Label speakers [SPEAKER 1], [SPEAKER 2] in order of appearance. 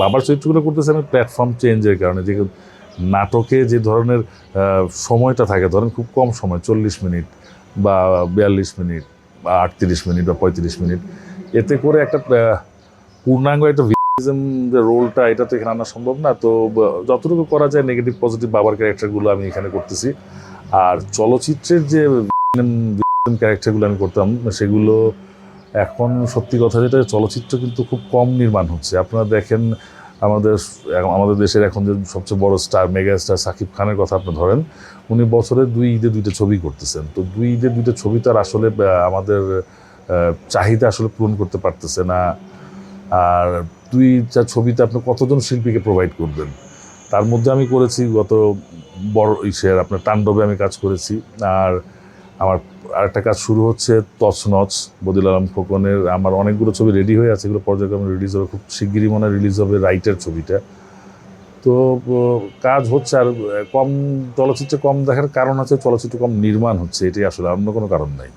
[SPEAKER 1] বাবার চরিত্রগুলো করতেছি আমি প্ল্যাটফর্ম চেঞ্জের কারণে, যে নাটকে যে ধরনের সময়টা থাকে, ধরেন খুব কম সময় 40 মিনিট বা 42 মিনিট বা 38 মিনিট বা 35 মিনিট, এতে করে একটা পূর্ণাঙ্গ একটা ভিলেনিজম যে রোলটা, এটা তো এখানে আনা সম্ভব না। তো যতটুকু করা যায় নেগেটিভ পজিটিভ বাবার ক্যারেক্টারগুলো আমি এখানে করতেছি। আর চলচ্চিত্রের যে ক্যারেক্টারগুলো আমি করতাম সেগুলো এখন সত্যি কথা যেটা, চলচ্চিত্র কিন্তু খুব কম নির্মাণ হচ্ছে। আপনারা দেখেন আমাদের দেশের এখন যে সবচেয়ে বড় স্টার, মেগা স্টার সাকিব খানের কথা আপনি ধরেন, উনি বছরে 2 ঈদে 2টা ছবি করতেছেন। তো 2 ঈদে 2টা ছবি তো আর আসলে আমাদের চাহিদা আসলে পূরণ করতে পারতেছে না। আর 2টা ছবিতে আপনি কতজন শিল্পীকে প্রোভাইড করবেন? তার মধ্যে আমি করেছি গত বড় আপনার তাণ্ডবে আমি কাজ করেছি। আর আমার আরেকটা কাজ শুরু হচ্ছে তছনছ, বদিউল আলম খোকনের। আমার অনেকগুলো ছবি রেডি হয়ে আছে, এগুলো পর্যায়ক্রমে রিলিজ হবে, খুব শিগগিরই মনে হয় রিলিজ হবে রাইটের ছবিটা। তো কাজ হচ্ছে। আর চলচ্চিত্রে কম দেখার কারণ হচ্ছে চলচ্চিত্র কম নির্মাণ হচ্ছে, এটাই আসলে, অন্য কোনো কারণ নাই।